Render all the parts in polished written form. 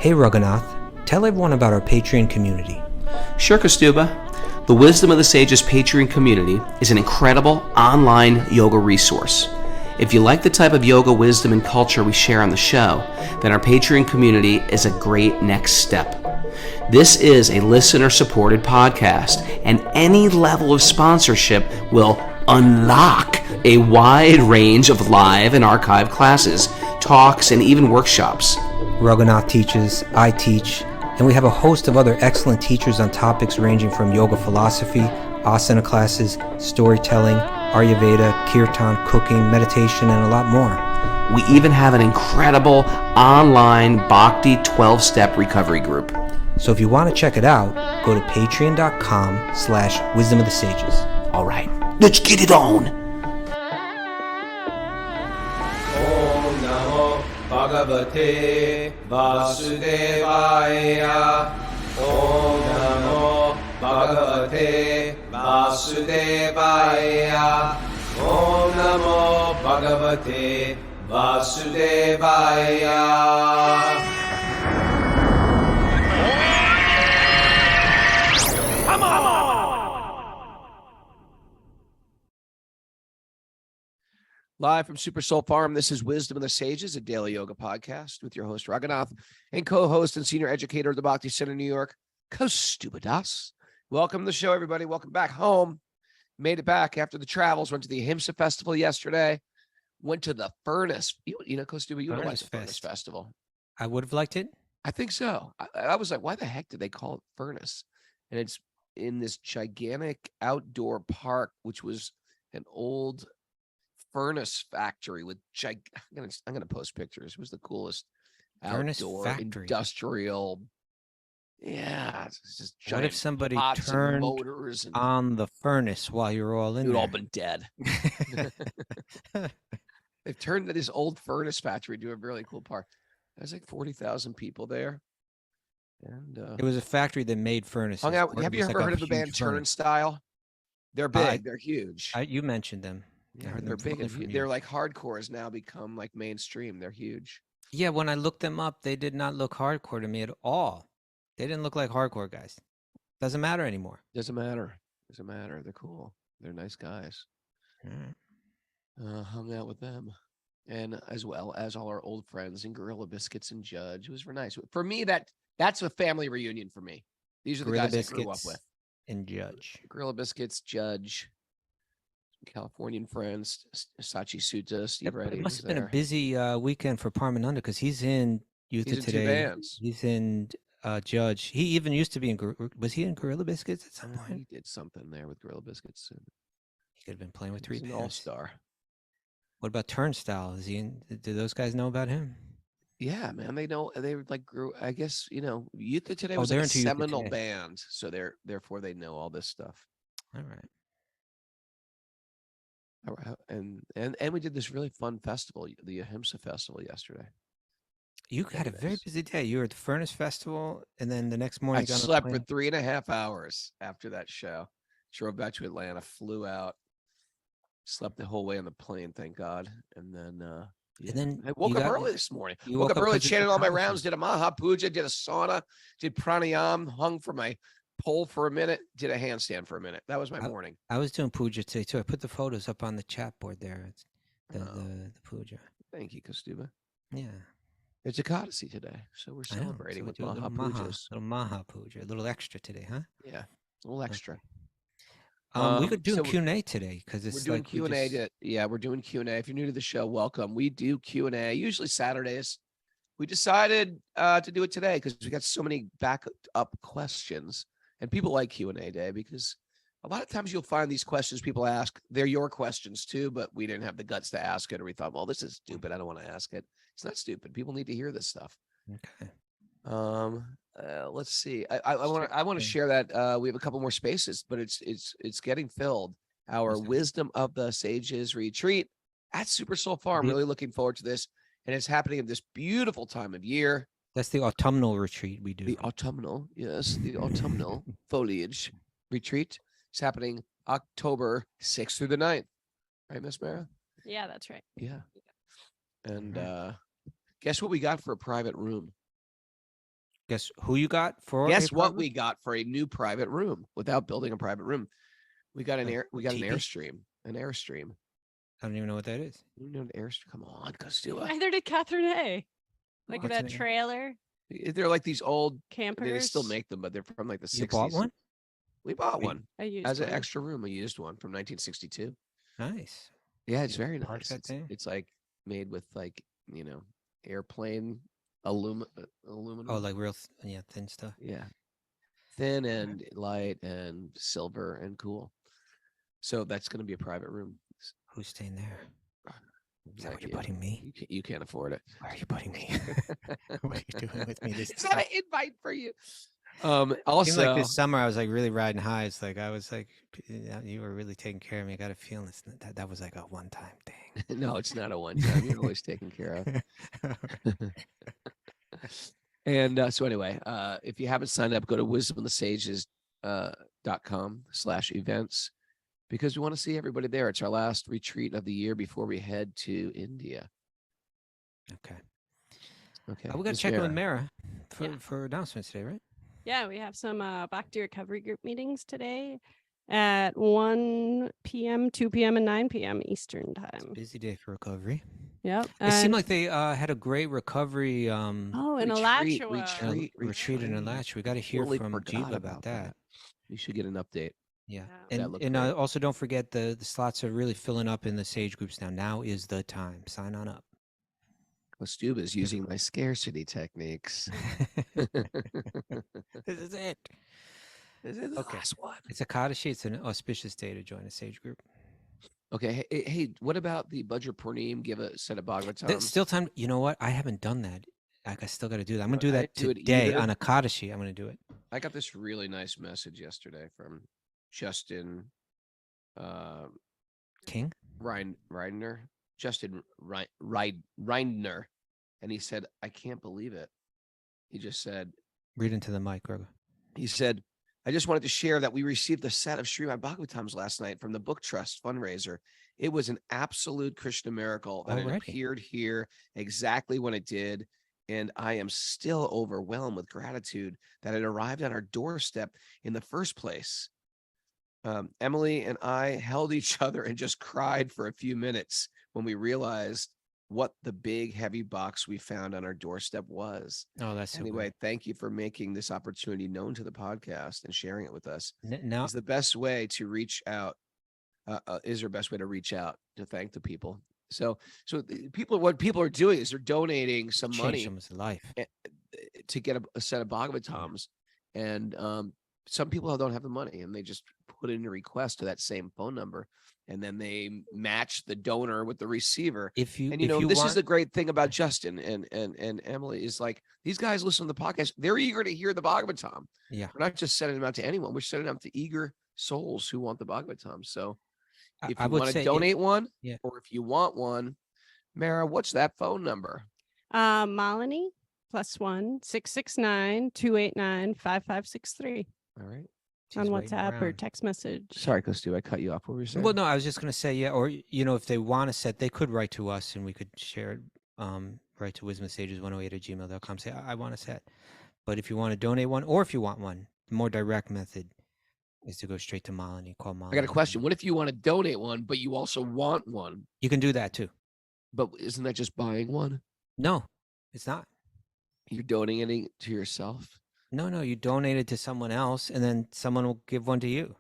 Hey Raghunath, tell everyone about our Patreon community. Sure, Kostuba. The Wisdom of the Sages Patreon community is an incredible online yoga resource. If you like the type of yoga wisdom and culture we share on the show, then our Patreon community is a great next step. This is a listener-supported podcast, and any level of sponsorship will unlock a wide range of live and archived classes, talks, and even workshops. Raghunath teaches, I teach, and we have a host of other excellent teachers on topics ranging from yoga philosophy, asana classes, storytelling, Ayurveda, kirtan, cooking, meditation, and a lot more. We even have an incredible online Bhakti 12-step recovery group. So if you want to check it out, go to patreon.com/wisdom of the sages. All right, let's get it on. Om Namo Bhagavate Vasudevaya. Om Namo Bhagavate Vasudevaya. Om Namo Bhagavate Vasudevaya. Live from Super Soul Farm, this is Wisdom of the Sages, a daily yoga podcast with your host, Raghunath, and co-host and senior educator of the Bhakti Center, New York, Kostuba Das. Welcome to the show, everybody. Welcome back home. Made it back after the travels. Went to the Ahimsa Festival yesterday. Went to the Furnace. You know, Kostuba, you would have liked the Furnace Festival. I would have liked it. I think so. I was like, why the heck did they call it Furnace? And it's in this gigantic outdoor park, which was an old furnace factory with I'm gonna post pictures. It was the coolest outdoor industrial. Yeah, it's just giant. What if somebody turned motors on the furnace while you're all in there? We'd all been dead. They've turned this old furnace factory into a really cool park. There's like 40,000 people there. And it was a factory that made furnaces. Hung out. Have you ever heard of the band Turnstile? They're big. They're huge. You mentioned them. Yeah, they're big and huge. They're like hardcore has now become like mainstream. They're huge. Yeah, when I looked them up, they did not look hardcore to me at all. They didn't look like hardcore guys. Doesn't matter anymore. Doesn't matter. They're cool. They're nice guys. Hung out with them, and as well as all our old friends and Gorilla Biscuits and Judge. It was very nice. For me, that's a family reunion for me. These are the guys I grew up with. And Judge. Gorilla Biscuits, Judge. Californian friends, Sachi Sutta, Steve Reddy. It must have been a busy weekend for Parmananda because he's in Youth He's in Today. Two bands. He's in Judge. He even used to be in. Was he in Gorilla Biscuits at some point? He did something there with Gorilla Biscuits. He could have been playing with three bands. An all-star. What about Turnstile? Is he in? Do those guys know about him? Yeah, man. They know. They like grew. I guess Youth Today was like a seminal band, so therefore they know all this stuff. All right. And we did this really fun festival, the Ahimsa Festival yesterday. You had a very busy day. You were at the Furnace Festival, and then the next morning I slept for 3.5 hours after that show. Drove back to Atlanta, flew out, slept the whole way on the plane, thank God. And then I woke up early this morning. Woke up early, chanted all my rounds, did a Maha Puja, did a sauna, did pranayam, hung for my pole for a minute, did a handstand for a minute. That was my morning. I was doing puja today too. I put the photos up on the chat board there. It's the puja. Thank you, Kostuba. Yeah. It's Ekadasi today, so we're celebrating with Maha Pujas. Little Maha Puja, a little extra today, huh? Yeah, a little extra. We could do Q&A today because it's we're doing Q&A. Yeah, we're doing Q&A. If you're new to the show, welcome. We do Q&A usually Saturdays. We decided to do it today because we got so many backup questions. And people like Q&A day because a lot of times you'll find these questions people ask, they're your questions too, but we didn't have the guts to ask it, or we thought, well, this is stupid. I don't want to ask it. It's not stupid. People need to hear this stuff. Okay. Let's see. I want to share that we have a couple more spaces, but it's getting filled. Our Wisdom of the Sages retreat at Super Soul Farm. Really looking forward to this, and it's happening at this beautiful time of year. That's the autumnal retreat we do. The autumnal foliage retreat is happening October 6th through the 9th. Right, Miss Mara? Yeah, that's right. Yeah. And guess what we got for a private room? Guess who you got for? Guess a what private- we got for a new private room without building a private room? We got an Like air. We got an teepee? airstream. An airstream. I don't even know what that is. You know an airstream? Come on, Costilla. Neither did Catherine A. Like What's that an air- trailer They're like these old. campers. They still make them, but they're from like the 60s. You bought one? We bought You- one I used as an one. extra room. A used one from 1962. Nice. Yeah, it's You very park nice. that thing? It's like made with like airplane aluminum. Oh, like real, thin stuff. Yeah. Thin and light and silver and cool. So that's going to be a private room. Who's staying there? Is that Not what you're you. putting me? You can't afford it. Why are you putting me? What are you doing with me this It's not an invite for you. Also, Seemed like this summer I was like really riding high. It's like I was like, you were really taking care of me. I got a feeling that was like a one-time thing. no, it's not a one time. You're always taken care of. And so anyway, if you haven't signed up, go to wisdomofthesages.com/events because we want to see everybody there. It's our last retreat of the year before we head to India. Okay. Okay. We got to Miss check in with Mara. Mara for announcements today, right? Yeah, we have some Bhakti recovery group meetings today at 1 p.m., 2 p.m., and 9 p.m. Eastern It's a time. busy day for recovery. Yep. It seemed and- like they had a great recovery oh, in Retreat, Alachua. retreat in Alachua. We got to hear Totally from forgot Jiva about that. You should get an update. Yeah. Yeah. That And looked and great. also don't forget the slots are really filling up in the Sage groups now. Now is the time. Sign on up. Costuba is using my scarcity techniques. This is it. This is the Okay. last one. It's a Kaddishi. It's an auspicious day to join a Sage group. Okay. Hey, what about the Budget Purnim? Give a set of Bhagavatams. Still time. You know what? I haven't done that. Like I still got to do that. I'm gonna I do that didn't do it today either. on a Kaddishi. I'm gonna do it. I got this really nice message yesterday from Justin King. Reidner. Justin Reidner. And he said, I can't believe it. He just said, Read into the mic, Grogu. he said, I just wanted to share that we received a set of Srimad Bhagavatams last night from the Book Trust fundraiser. It was an absolute Krishna miracle that it Already? appeared here exactly when it did. And I am still overwhelmed with gratitude that it arrived on our doorstep in the first place. Emily and I held each other and just cried for a few minutes when we realized what the big heavy box we found on our doorstep was. Oh, that's so Anyway, thank you for making this opportunity known to the podcast and sharing it with us. good. Now, Is the best way to reach out. Is there a best way to reach out to thank the people? So what people are doing is they're donating some change money someone's life. to get a set of Bhagavatams, and some people don't have the money, and they just put in a request to that same phone number, and then they match the donor with the receiver. If you And if you this want, is the great thing about Justin and Emily is like these guys listen to the podcast. They're eager to hear the Bhagavatam. yeah, We're not just sending them out to anyone. We're sending them out to eager souls who want the Bhagavatam. So if I you would want to say donate one, yeah. or if you want one, Mara, what's that phone number? Malini +1 669 289 5563 All right. she's on waiting WhatsApp or around. text message. Sorry, Costu, I cut you off. What were you saying? Well, no, I was just gonna say yeah, or if they want a set, they could write to us and we could share it. Write to wisdomsages108@gmail.com. Say I want a set. But if you want to donate one, or if you want one, the more direct method is to go straight to Malini. Call Malini. I got a question. What if you want to donate one, but you also want one? You can do that too. But isn't that just buying one? No, it's not. You're donating it to yourself. No, you donate it to someone else, and then someone will give one to you.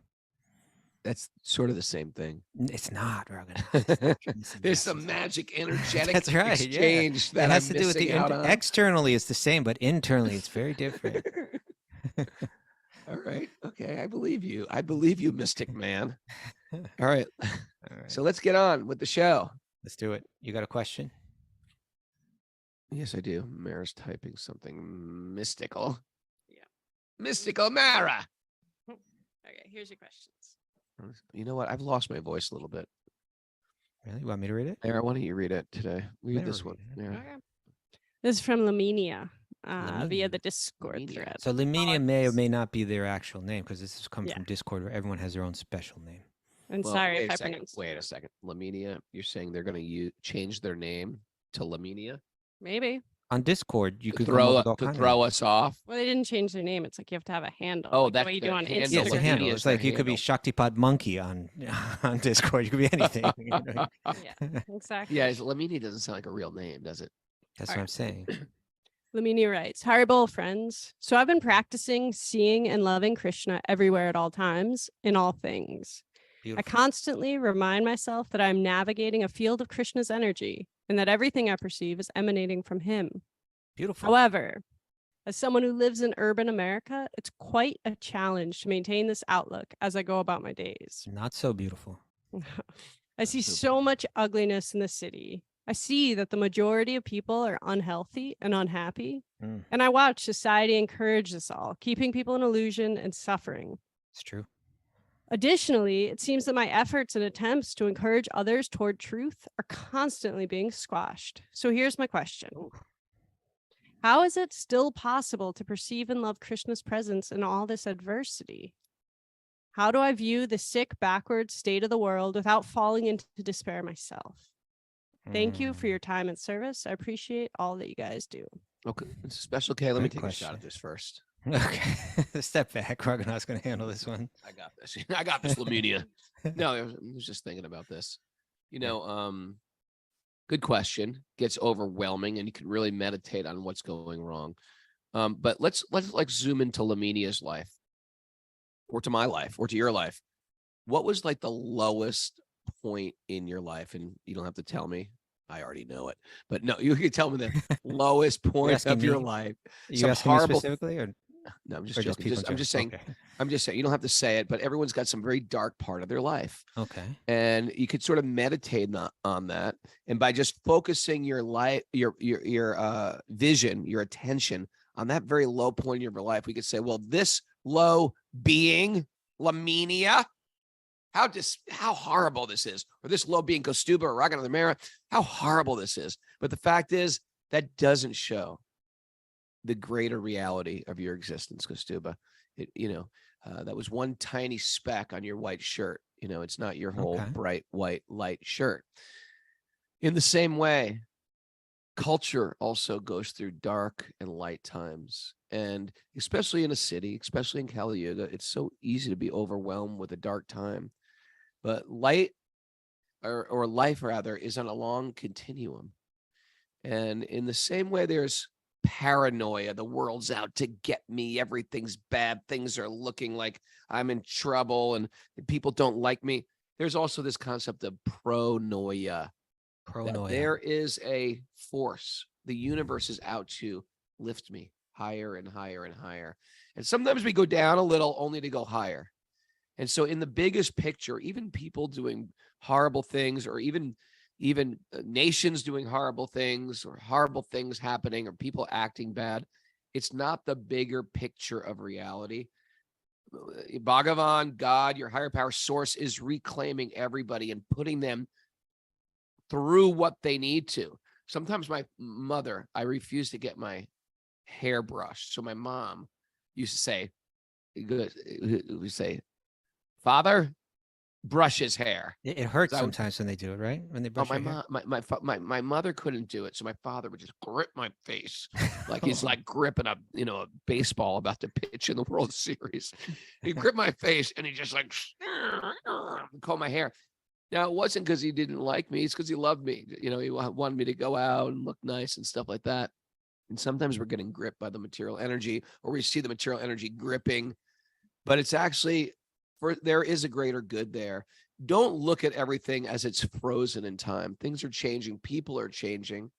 That's sort of the same thing. It's not, Rogan. There's some magic energetic That's right, yeah. exchange It that has I'm to do with the missing out on. externally. It's the same, but internally, it's very different. All right. Okay. I believe you. I believe you, Mystic Man. All right. All right, So let's get on with the show. let's do it. You got a question? Yes, I do. Mara's typing something mystical. Yeah. Mystical Mara. Okay, here's your questions. You know what? I've lost my voice a little bit. Really? You want me to read it? Mara, why don't you read it today? Read Mara, this one. read it. Mara. Okay. This is from Laminia via Laminia. the Discord Laminia. thread. So Laminia may or may not be their actual name because this has come Yeah. from Discord where everyone has their own special name. And Well, sorry wait if a I second. pronounced Wait it. a second. Laminia, you're saying they're going to change their name to Laminia? Maybe. On Discord, you to could come up with all to kinds throw of us off. Well, they didn't change their name. It's like you have to have a handle. Oh, like the that's way you do their on handle. yeah, it's a Instagram. handle. Media It's is their like you could be handle. Shaktipad Monkey on on Discord. You could be anything. you know? Yeah, exactly. Yeah, Lamini doesn't sound like a real name, does it? That's All what right. I'm saying. Lamini writes, Haribol, friends. So I've been practicing seeing and loving Krishna everywhere at all times, in all things. I Beautiful. constantly remind myself that I'm navigating a field of Krishna's energy and that everything I perceive is emanating from him. Beautiful. However, as someone who lives in urban America, it's quite a challenge to maintain this outlook as I go about my days. Not so beautiful. I see so much ugliness in the city. I see that the majority of people are unhealthy and unhappy. Mm. And I watch society encourage this all, keeping people in illusion and suffering. It's true. Additionally, it seems that my efforts and attempts to encourage others toward truth are constantly being squashed. So here's my question. How is it still possible to perceive and love Krishna's presence in all this adversity? How do I view the sick, backward state of the world without falling into despair myself? Thank you for your time and service. I appreciate all that you guys do. Okay, it's a special K. Let me Good take a shot question. at this first. Okay. Step back. Raghunath's going to handle this one. I got this. I got this, Laminia. No, I was just thinking about this. You know, good question. Gets overwhelming, and you can really meditate on what's going wrong. But let's like zoom into Laminia's life, or to my life, or to your life. What was like the lowest point in your life? And you don't have to tell me. I already know it. But no, you can tell me the lowest point asking of your me? life. You Some asking me horrible. specifically, or No, I'm just or joking. people I'm just saying. Okay. I'm just saying. You don't have to say it, but everyone's got some very dark part of their life. Okay. And you could sort of meditate on that, and by just focusing your life, your vision, your attention on that very low point in your life, we could say, well, this low being, Laminia, how horrible this is, or this low being Kostuba or Raghunath Mera, how horrible this is. But the fact is that doesn't show the greater reality of your existence, Kostuba. That was one tiny speck on your white shirt. It's not your whole bright white light shirt. In the same way, culture also goes through dark and light times. And especially in a city, especially in Kali Yuga, it's so easy to be overwhelmed with a dark time. But light or life rather is on a long continuum. And in the same way, there's paranoia. The world's out to get me. Everything's bad. Things are looking like I'm in trouble and people don't like me. There's also this concept of pronoia. Pronoia. There is a force. The universe is out to lift me higher and higher and higher. And sometimes we go down a little only to go higher. And so in the biggest picture, even people doing horrible things, or even nations doing horrible things, or horrible things happening, or people acting bad, it's not the bigger picture of reality. Bhagavan, God, your higher power source, is reclaiming everybody and putting them through what they need to. Sometimes my mother, I refuse to get my hair brushed. So my mom used to say, Father, brush his hair. It hurts sometimes when they do it, right? When they brush your hair. My mother couldn't do it, so my father would just grip my face like he's like gripping a baseball about to pitch in the World Series. He'd grip my face and he just like comb my hair. Now, it wasn't because he didn't like me; it's because he loved me. He wanted me to go out and look nice and stuff like that. And sometimes we're getting gripped by the material energy, or we see the material energy gripping, but it's actually there is a greater good there. Don't look at everything as it's frozen in time. Things are changing. People are changing.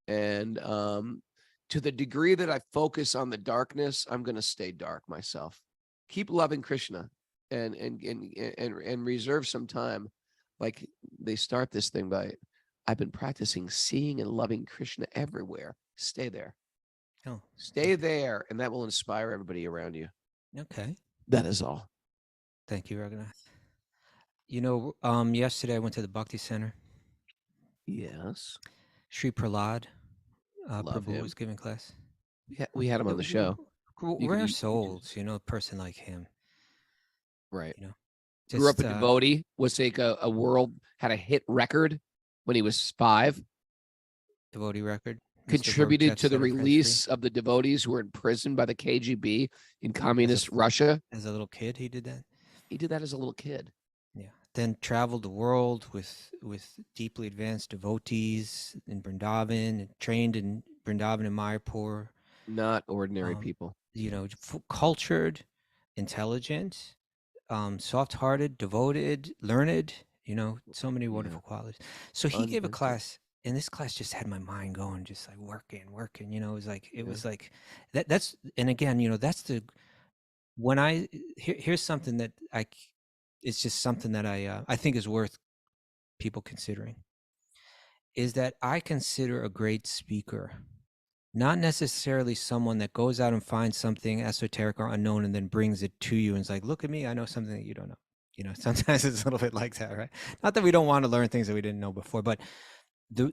And to the degree that I focus on the darkness, I'm going to stay dark myself. Keep loving Krishna and reserve some time. Like they start this thing by, I've been practicing seeing and loving Krishna everywhere. Stay there. Oh. Stay there, and that will inspire everybody around you. Okay. That is all. Thank you, Raghunath. Yesterday I went to the Bhakti Center. Yes. Sri Prahlad Love Prabhu him. was giving class. We had him on the show. Rare souls, a person like him. Right. Just, grew up a devotee, was like had a hit record when he was 5. Devotee record. contributed to the Jet Setter French release of the devotees who were imprisoned by the KGB in communist Russia. As a little kid, he did that. He did that as a little kid. Yeah. Then traveled the world with deeply advanced devotees in Vrindavan, and trained in Vrindavan and Mayapur. Not ordinary people. You know, cultured, intelligent, soft-hearted, devoted, learned. You know, so many wonderful qualities. So he gave a class, and this class just had my mind going, just like working. You know, it was like that. That's, and again, you know, that's the, when I here's something that it's just something that I think is worth people considering, is that I consider a great speaker not necessarily someone that goes out and finds something esoteric or unknown and then brings it to you and is like, look at me, I know something that you don't know. You know, sometimes it's a little bit like that, right? Not that we don't want to learn things that we didn't know before, but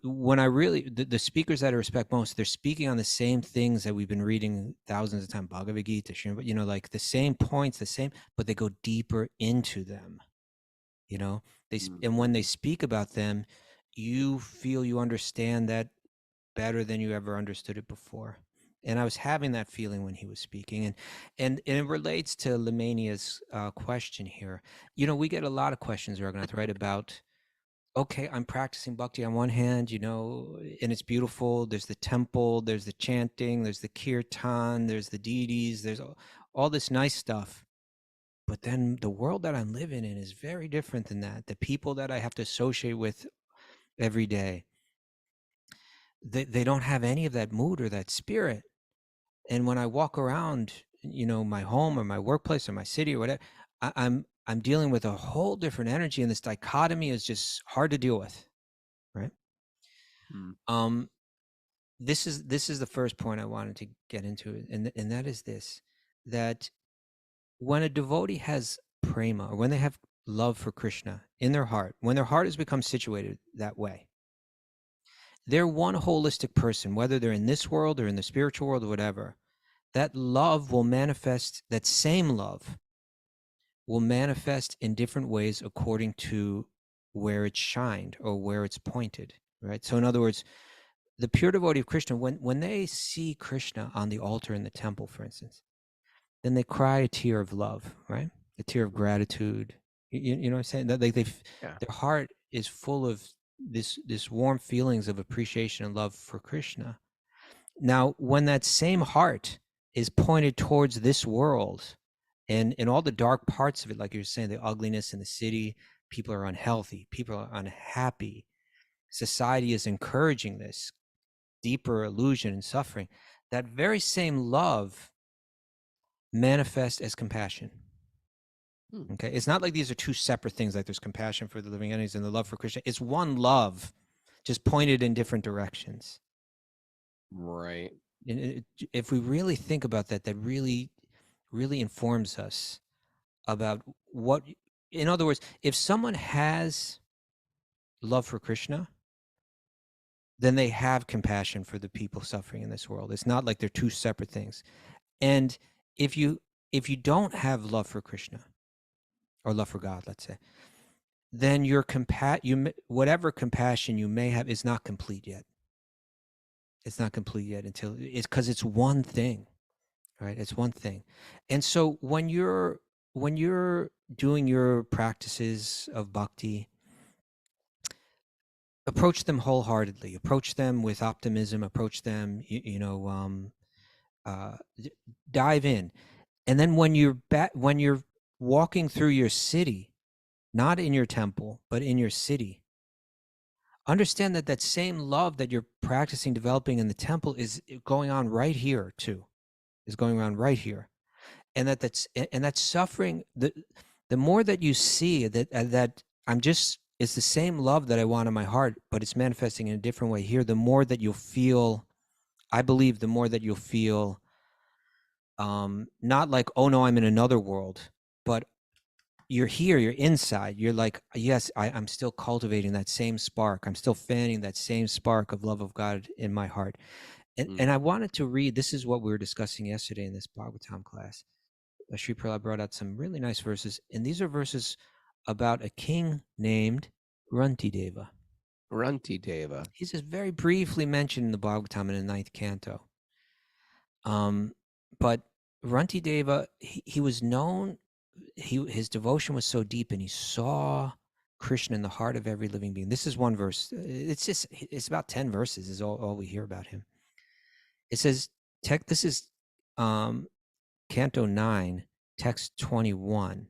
when I really, the speakers that I respect most, they're speaking on the same things that we've been reading thousands of times, Bhagavad Gita, you know, like the same points, but they go deeper into them. You know, and when they speak about them, you feel you understand that better than you ever understood it before. And I was having that feeling when he was speaking, and it relates to Lemania's question here. You know, we get a lot of questions, Raghunath, right, about, okay, I'm practicing bhakti on one hand, you know, and it's beautiful. There's the temple, there's the chanting, there's the kirtan, there's the deities, there's all this nice stuff. But then the world that I'm living in is very different than that. The people that I have to associate with every day, they don't have any of that mood or that spirit. And when I walk around, you know, my home or my workplace or my city or whatever, I'm dealing with a whole different energy, and this dichotomy is just hard to deal with, right? This is the first point I wanted to get into, and that is this: that when a devotee has prema, or when they have love for Krishna in their heart, when their heart has become situated that way, they're one holistic person, whether they're in this world or in the spiritual world or whatever. That love will manifest, that same love will manifest in different ways according to where it's shined or where it's pointed, right? So in other words, the pure devotee of Krishna, when they see Krishna on the altar in the temple, for instance, then they cry a tear of love, right? A tear of gratitude. You know what I'm saying? That like their heart is full of this warm feelings of appreciation and love for Krishna. Now, when that same heart is pointed towards this world, and in all the dark parts of it, like you were saying, the ugliness in the city, people are unhealthy, people are unhappy, society is encouraging this deeper illusion and suffering, that very same love manifests as compassion. Okay, it's not like these are two separate things, like there's compassion for the living entities and the love for Krishna. It's one love, just pointed in different directions. Right. And if we really think about that, that really, really informs us about what, in other words, if someone has love for Krishna, then they have compassion for the people suffering in this world. It's not like they're two separate things. And if you don't have love for Krishna, or love for God, let's say, then your whatever compassion you may have is not complete yet. It's not complete yet until it's because it's one thing, right? It's one thing. And so when you're doing your practices of bhakti, approach them wholeheartedly. Approach them with optimism. Approach them, dive in. And then when you're walking through your city, not in your temple, but in your city, understand that same love that you're practicing developing in the temple is going on right here too, is going on right here. And that suffering, the more that you see that it's the same love that I want in my heart, but it's manifesting in a different way here, the more that you'll feel, I believe, the more that you'll feel, not like, oh no, I'm in another world, but you're here, you're inside, you're like, yes, I'm still cultivating that same spark. I'm still fanning that same spark of love of God in my heart. And I wanted to read, this is what we were discussing yesterday in this Bhagavatam class. Sri Prabhupada brought out some really nice verses, and these are verses about a king named Runtideva. Runtideva. He's just very briefly mentioned in the Bhagavatam in the 9th canto. But Runtideva, he was known, his devotion was so deep, and he saw Krishna in the heart of every living being. This is one verse. It's about 10 verses is all we hear about him. It says, this is Canto 9, text 21,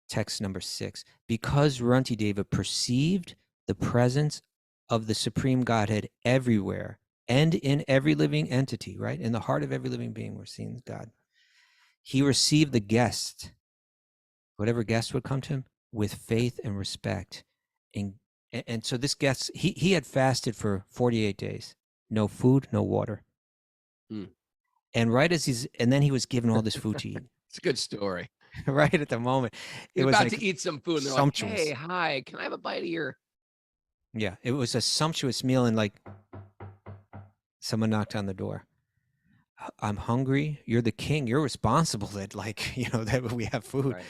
text number 6. Because Runtideva perceived the presence of the Supreme Godhead everywhere and in every living entity, right? In the heart of every living being, we're seeing God. He received the guest, whatever guest would come to him, with faith and respect. And so this guest, he had fasted for 48 days. No food, no water. And right as then he was given all this food to eat. It's a good story. Right at the moment. He's about to eat some food, and they're sumptuous. like, hey, hi, can I have a bite of your... Yeah, it was a sumptuous meal, and like someone knocked on the door. I'm hungry. You're the king. You're responsible that, like, that we have food. Right.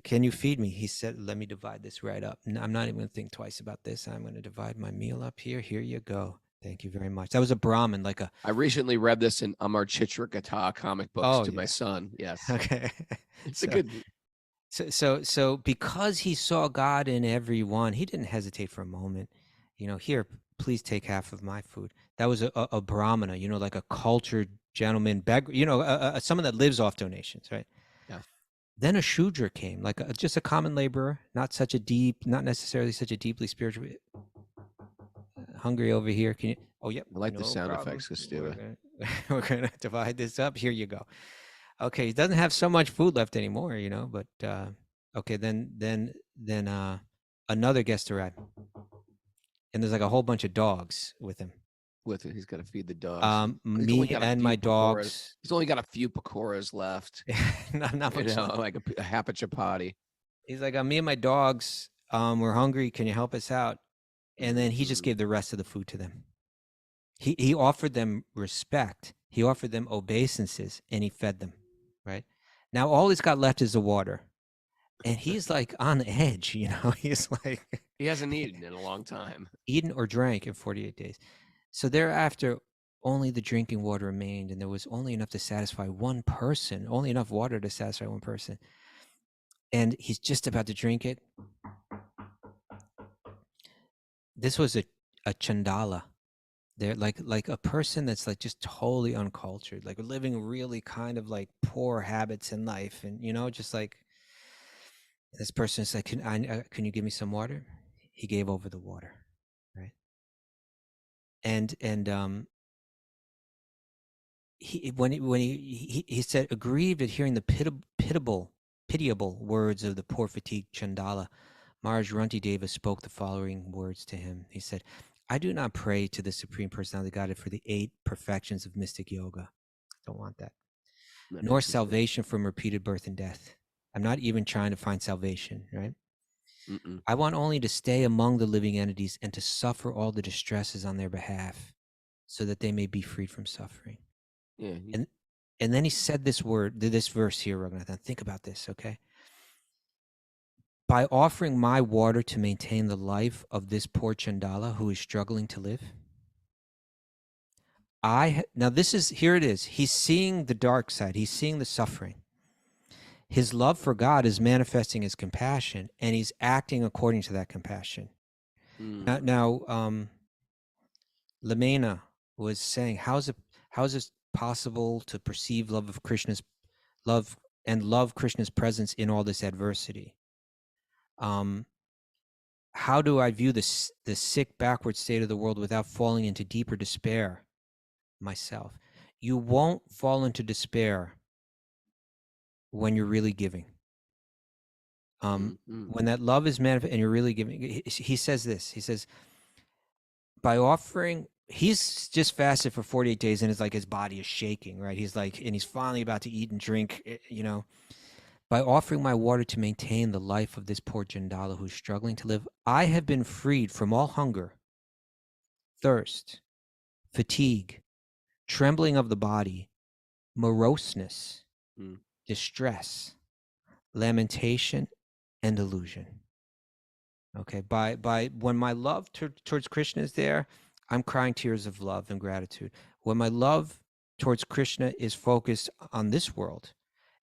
Can you feed me? He said, let me divide this right up. I'm not even going to think twice about this. I'm going to divide my meal up here. Here you go. Thank you very much. That was a Brahmin, I recently read this in Amar Chitrikatha comic books to my son. Yes. Okay. It's a good... So because he saw God in everyone, he didn't hesitate for a moment. Here, please take half of my food. That was a Brahmana, like a cultured gentleman, someone that lives off donations, right? Yeah. Then a Shudra came, just a common laborer, not necessarily such a deeply spiritual. Hungry over here. Can you? Oh, yep. I like the sound effects, Kostova. We're gonna divide this up. Here you go. Okay, he doesn't have so much food left anymore, but okay, then another guest arrived. And there's a whole bunch of dogs with him. He's got to feed the dogs. Me and my dogs. He's only got a few pakoras left. not much. Like a half a chapati. He's like, me and my dogs, we're hungry. Can you help us out? And then he just gave the rest of the food to them. He offered them respect. He offered them obeisances, and he fed them. Right now, all he's got left is the water, and he's on the edge. He's like he hasn't eaten in a long time, eaten or drank in 48 days. So thereafter, only the drinking water remained, and there was only enough to satisfy one person. Only enough water to satisfy one person, and he's just about to drink it. This was a Chandala. They're like a person that's just totally uncultured, living really kind of poor habits in life, and just this person is like, can you give me some water? He gave over the water, right? And he said, aggrieved at hearing the pitiable words of the poor fatigued Chandala, Maharaj Runtideva spoke the following words to him. He said, I do not pray to the Supreme Personality of Godhead for the 8 perfections of mystic yoga. Don't want that. Nor salvation from repeated birth and death. I'm not even trying to find salvation, right? I want only to stay among the living entities and to suffer all the distresses on their behalf so that they may be freed from suffering. Yeah. And then he said this verse here, Raghunathan. Think about this, okay? By offering my water to maintain the life of this poor Chandala who is struggling to live, here it is. He's seeing the dark side. He's seeing the suffering. His love for God is manifesting his compassion, and he's acting according to that compassion. Now, Lamena was saying, how is it possible to perceive love Krishna's presence in all this adversity? How do I view the sick, backward state of the world without falling into deeper despair myself? You won't fall into despair when you're really giving. When that love is manifest and you're really giving, he says this. He says, by offering, he's just fasted for 48 days, and it's his body is shaking, right? And he's finally about to eat and drink, By offering my water to maintain the life of this poor Chandala who's struggling to live, I have been freed from all hunger, thirst, fatigue, trembling of the body, moroseness, distress, lamentation, and illusion. Okay, by when my love towards Krishna is there, I'm crying tears of love and gratitude. When my love towards Krishna is focused on this world,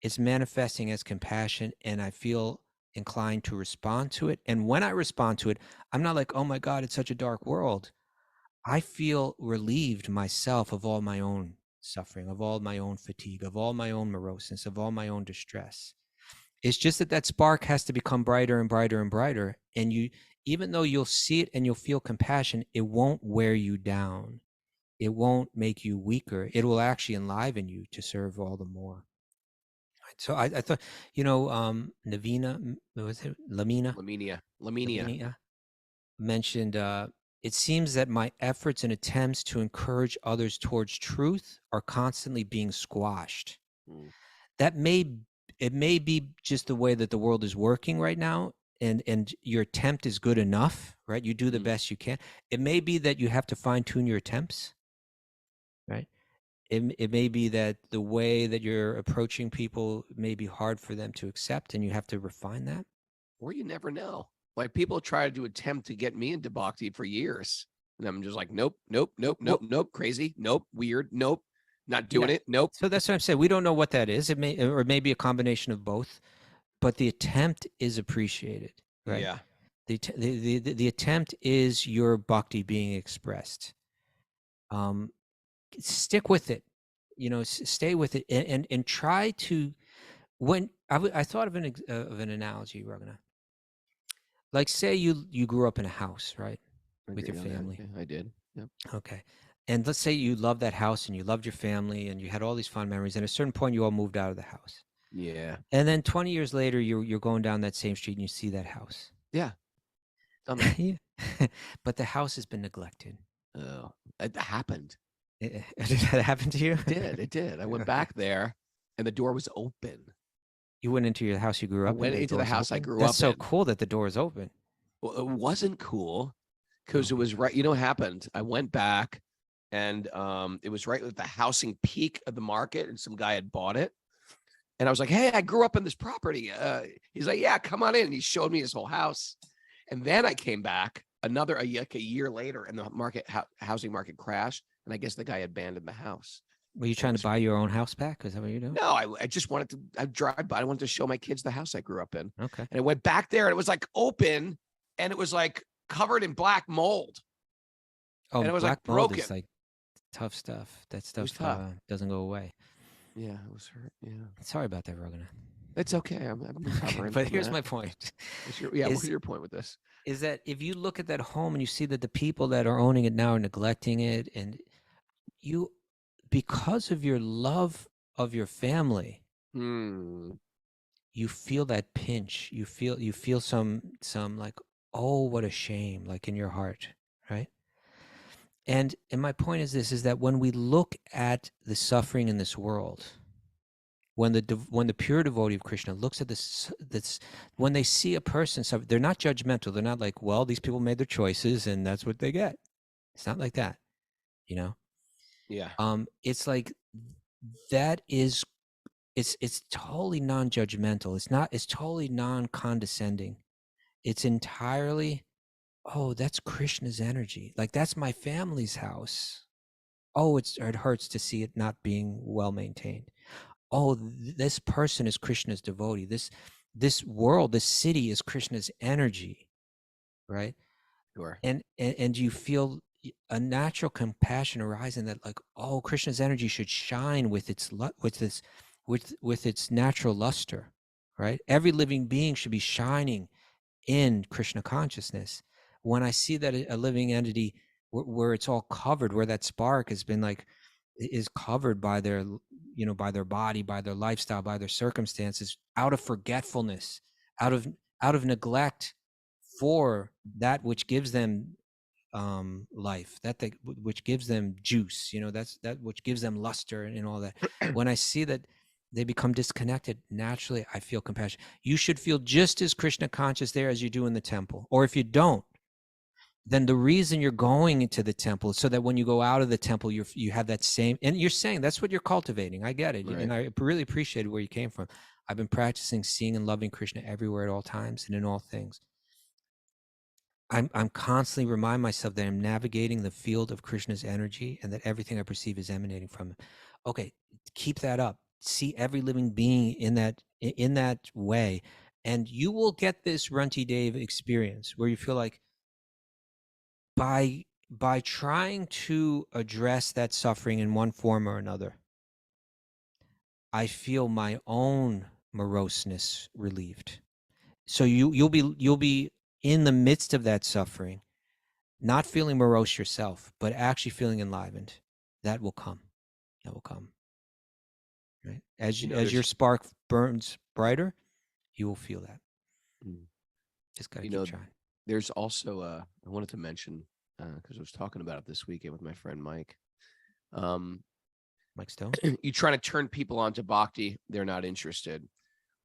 it's manifesting as compassion, and I feel inclined to respond to it. And when I respond to it, I'm not like, oh my God, it's such a dark world. I feel relieved myself of all my own suffering, of all my own fatigue, of all my own moroseness, of all my own distress. It's just that that spark has to become brighter and brighter and brighter. And you, even though you'll see it and you'll feel compassion, it won't wear you down. It won't make you weaker. It will actually enliven you to serve all the more. So I thought, Navina, what was it? Lamina Lamenia. mentioned, it seems that my efforts and attempts to encourage others towards truth are constantly being squashed. Mm. It may be just the way that the world is working right now, and your attempt is good enough, right? You do the best you can. It may be that you have to fine tune your attempts, right? It may be that the way that you're approaching people may be hard for them to accept, and you have to refine that. Or you never know. Like people try to attempt to get me into bhakti for years. And I'm just like, nope, crazy, nope, weird, nope, not doing it, nope. So that's what I'm saying. We don't know what that is. It may be a combination of both, but the attempt is appreciated, right? Yeah. The attempt is your bhakti being expressed. Stick with it, stay with it, and try to. When I thought of an analogy, Raghunath. Like, say you grew up in a house, right, with your family. I did. Yep. Okay, and let's say you loved that house and you loved your family and you had all these fond memories. And at a certain point, you all moved out of the house. Yeah. And then 20 years later, you're going down that same street and you see that house. Yeah. Yeah. But the house has been neglected. Oh, it happened. Did that happen to you? It did. I went back there and the door was open. You went into your house you grew up in? Went into the house I grew up in. That's so cool that the door is open. Well, it wasn't cool because it was right. You know what happened? I went back and it was right at the housing peak of the market and some guy had bought it. And I was like, hey, I grew up in this property. He's like, yeah, come on in. And he showed me his whole house. And then I came back a year later and the housing market crashed. And I guess the guy abandoned the house. Were you trying to buy your own house back? Is that what you're doing? No, I just wanted to. I drive by. I wanted to show my kids the house I grew up in. Okay. And I went back there, and it was like open, and it was like covered in black mold. Oh, and it was black like mold broken. is like tough stuff. That stuff doesn't go away. Yeah, it was hurt. Yeah. Sorry about that, Raghunath. It's okay. I'm recovering. Okay, but here's my point. What's your point with this? Is that if you look at that home and you see that the people that are owning it now are neglecting it, and you, because of your love of your family, you feel that pinch. You feel some like, oh, what a shame, like in your heart, right? And my point is this: is that when we look at the suffering in this world, when the pure devotee of Krishna looks at this, when they see a person suffer, they're not judgmental. They're not like, well, these people made their choices and that's what they get. It's not like that, Yeah. It's like that is, it's totally non-judgmental. It's totally non-condescending. It's entirely, oh, that's Krishna's energy. Like, that's my family's house. Oh, it hurts to see it not being well maintained. Oh, this person is Krishna's devotee. This world, this city is Krishna's energy, right? Sure. And you feel a natural compassion arising that, like, oh, Krishna's energy should shine with its natural luster, right? Every living being should be shining in Krishna consciousness. When I see that a living entity where it's all covered, where that spark has been like, is covered by their, by their body, by their lifestyle, by their circumstances, out of forgetfulness, out of neglect for that which gives them life, which gives them juice, that's that which gives them luster and all that. When I see that they become disconnected, naturally I feel compassion. You should feel just as Krishna conscious there as you do in the temple. Or if you don't, then the reason you're going into the temple is so that when you go out of the temple, you have that same, and you're saying that's what you're cultivating. I get it. Right. And I really appreciated where you came from. I've been practicing seeing and loving Krishna everywhere at all times and in all things. I'm constantly remind myself that I'm navigating the field of Krishna's energy and that everything I perceive is emanating from him. Okay, keep that up. See every living being in that way, and you will get this Runtideva experience where you feel like by trying to address that suffering in one form or another, I feel my own moroseness relieved. So you'll be in the midst of that suffering, not feeling morose yourself, but actually feeling enlivened. That will come. That will come. Right? As your spark burns brighter, you will feel that. Just gotta keep trying. There's also I wanted to mention because I was talking about it this weekend with my friend Mike. Mike Stone. You trying to turn people onto Bhakti, they're not interested.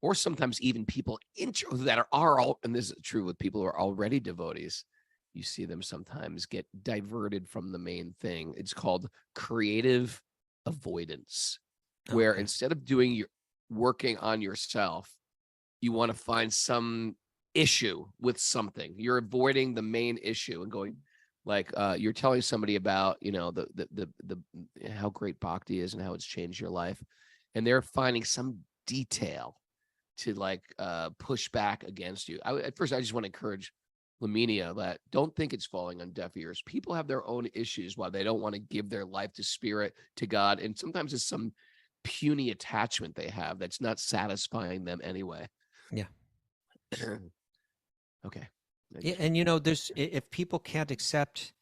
Or sometimes even people that are all, and this is true with people who are already devotees, you see them sometimes get diverted from the main thing. It's called creative avoidance, where instead of working on yourself, you want to find some issue with something. You're avoiding the main issue and going, like you're telling somebody about, the how great Bhakti is and how it's changed your life, and they're finding some detail to push back against you. At first, I just want to encourage Laminia that don't think it's falling on deaf ears. People have their own issues why they don't want to give their life to spirit, to God. And sometimes it's some puny attachment they have that's not satisfying them anyway. Yeah. Okay. Yeah, and there's, if people can't accept,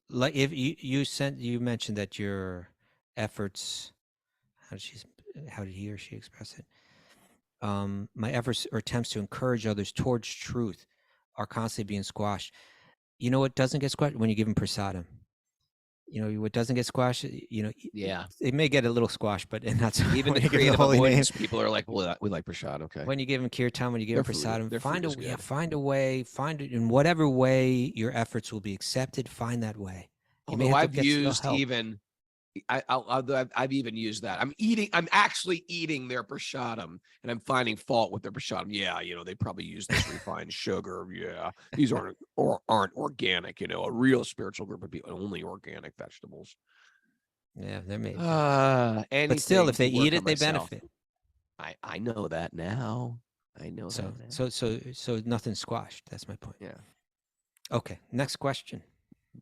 like if you mentioned that your efforts, how did he or she express it? My efforts or attempts to encourage others towards truth are constantly being squashed. You know what doesn't get squashed? When you give them prasadam. What doesn't get squashed, yeah, it may get a little squashed, but not so. Even the creative avoidance people are like, well, we like prasad. Okay. When you give them kirtan, when you give them prasadam, find a way, find it in whatever way your efforts will be accepted. Find that way. Although I've used I've even used that. I'm actually eating their prasadam and I'm finding fault with their prasadam. Yeah, they probably use this refined sugar. Yeah, these aren't organic. A real spiritual group of people, only organic vegetables. Yeah, they're made. But still, if they eat it, they benefit. I know that now. I know that now. So nothing's squashed. That's my point. Yeah. Okay. Next question.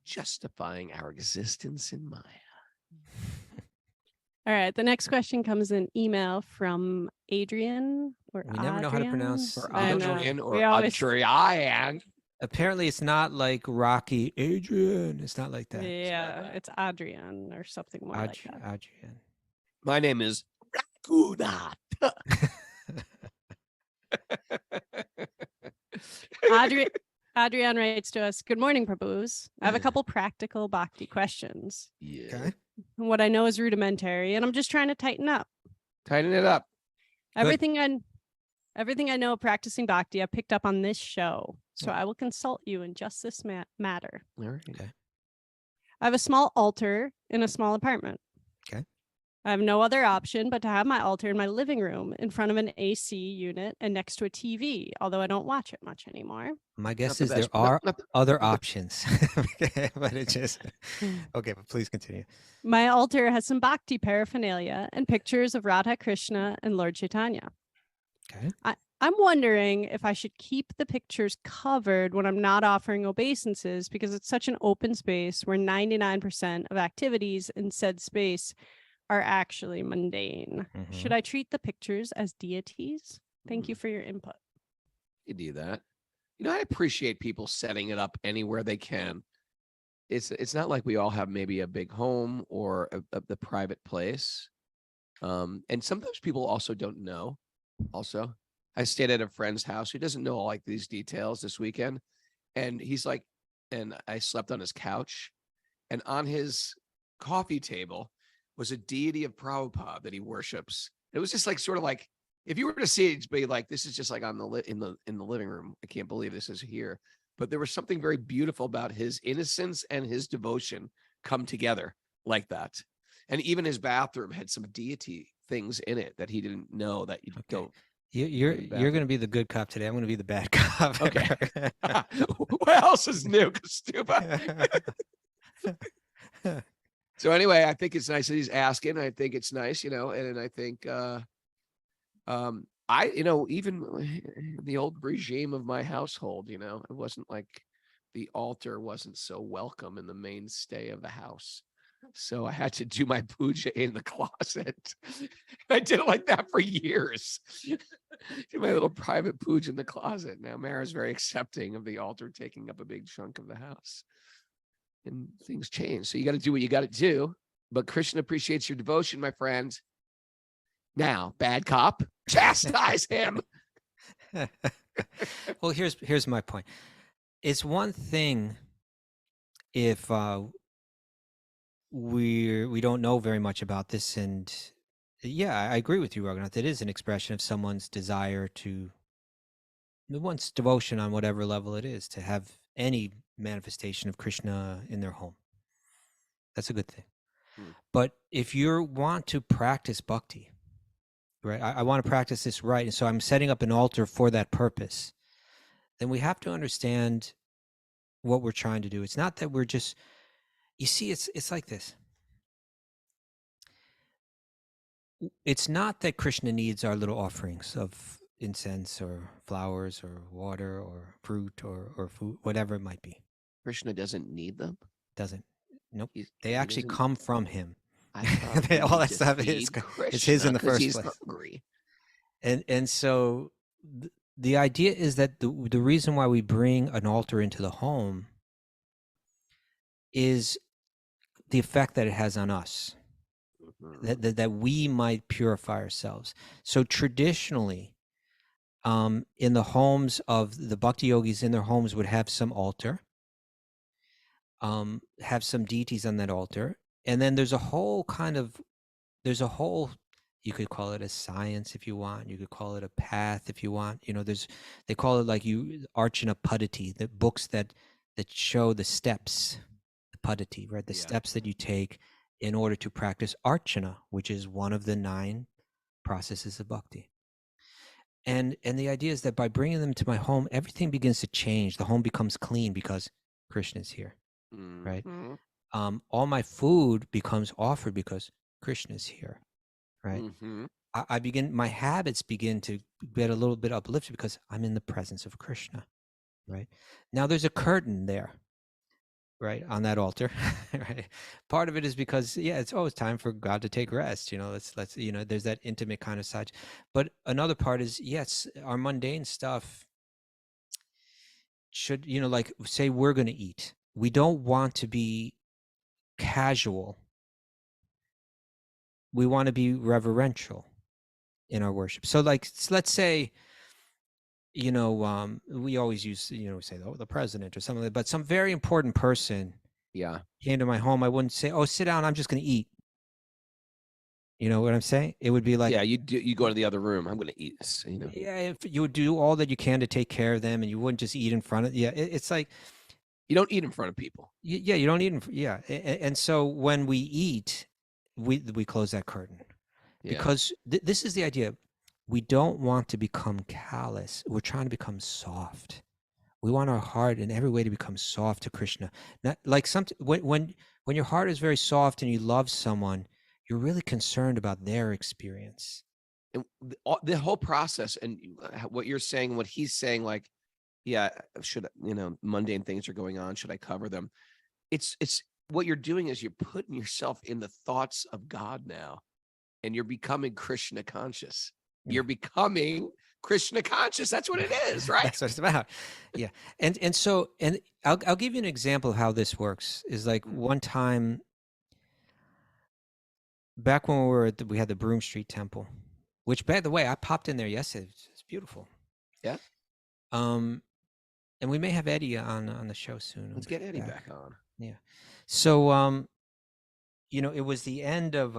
Justifying our existence in Maya. All right. The next question comes in email from Adrian. We never know how to pronounce. Or Adrian or Adrian. Apparently, it's not like Rocky Adrian. It's not like that. Yeah, it's Adrian or something more like that. Adrian. My name is Rakunath. Adrian writes to us, "Good morning, Prabhus. I have a couple practical Bhakti questions. Yeah. Okay. What I know is rudimentary, and I'm just trying to tighten up. Tighten it up. Everything I know of practicing Bhakti, I picked up on this show. So I will consult you in just this matter. All right. Okay. I have a small altar in a small apartment. Okay. I have no other option but to have my altar in my living room in front of an AC unit and next to a TV, although I don't watch it much anymore. My guess is there are other options. But it just... Okay, but please continue. My altar has some Bhakti paraphernalia and pictures of Radha Krishna and Lord Chaitanya. Okay. I'm wondering if I should keep the pictures covered when I'm not offering obeisances because it's such an open space where 99% of activities in said space are actually mundane. Mm-hmm. Should I treat the pictures as deities? Thank you for your input. You do that. I appreciate people setting it up anywhere they can. It's not like we all have maybe a big home or the private place. And sometimes people also don't know. Also, I stayed at a friend's house who doesn't know all like these details this weekend. And he's like, and I slept on his couch, and on his coffee table was a deity of Prabhupada that he worships. It was just like, sort of like, if you were to see it, it'd be like, this is just like on in the living room. I can't believe this is here. But there was something very beautiful about his innocence and his devotion come together like that. And even his bathroom had some deity things in it that he didn't know that you don't. You're in the going to be the good cop today. I'm going to be the bad cop. Okay. What else is new, Stupid? So anyway, I think it's nice that he's asking. I think it's nice, and I think even the old regime of my household, it wasn't like the altar wasn't so welcome in the mainstay of the house. So I had to do my puja in the closet. I did it like that for years. Do my little private puja in the closet. Now Mara's very accepting of the altar taking up a big chunk of the house. And things change. So you got to do what you got to do. But Krishna appreciates your devotion, my friend. Now, bad cop, chastise him. Well, here's my point. It's one thing if we don't know very much about this, and yeah, I agree with you, Raghunath. It is an expression of someone's desire to, one's devotion on whatever level it is, to have any manifestation of Krishna in their home. That's a good thing. But if you want to practice bhakti, right? I want to practice this right, and so I'm setting up an altar for that purpose. Then we have to understand what we're trying to do. It's not that we're just, you see, it's like this. It's not that Krishna needs our little offerings of incense or flowers or water or fruit or food, whatever it might be. Krishna doesn't need them. Doesn't. Nope. They he actually doesn't- come from him. I thought we All need that to stuff feed it's his in the Krishna 'cause first he's place. hungry. And so the idea is that the reason why we bring an altar into the home is the effect that it has on us, that we might purify ourselves. So traditionally, in the homes of the bhakti yogis, in their homes would have some altar, have some deities on that altar, and then there's a whole, you could call it a science if you want, you could call it a path if you want. They call it like archana paddhati, the books that show the steps, the paddhati, right? The steps that you take in order to practice archana, which is one of the 9 processes of bhakti. And the idea is that by bringing them to my home, everything begins to change. The home becomes clean because Krishna is here, right? All my food becomes offered because Krishna is here, right? My habits begin to get a little bit uplifted because I'm in the presence of Krishna, right? Now there's a curtain there, right, on that altar, right? Part of it is because it's time for God to take rest. Let's there's that intimate kind of side. But another part is, yes, our mundane stuff should, like, say we're going to eat. We don't want to be casual. We want to be reverential in our worship. So, like, let's say, we always use, say, the president or something, but some very important person came to my home. I wouldn't say, oh, sit down, I'm just going to eat. You know what I'm saying? It would be like, you go to the other room. I'm going to eat this. Yeah, if you would do all that you can to take care of them, and you wouldn't just eat in front of. It's like you don't eat in front of people. You don't eat. And so when we eat, we close that curtain, because this is the idea. We don't want to become callous. We're trying to become soft. We want our heart in every way to become soft to Krishna. Not like when your heart is very soft and you love someone, you're really concerned about their experience. And the whole process, and what you're saying, what he's saying, like, should mundane things are going on, should I cover them? It's what you're doing is you're putting yourself in the thoughts of God now, and you're becoming Krishna conscious. You're becoming Krishna conscious. That's what it is, right? That's what it's about. Yeah. And so I'll give you an example of how this works. Is like one time back when we had the Broome Street Temple, which, by the way, I popped in there yesterday. It's beautiful. Yeah. And we may have Eddie on the show soon. Let's get Eddie back on. Yeah. So it was the end of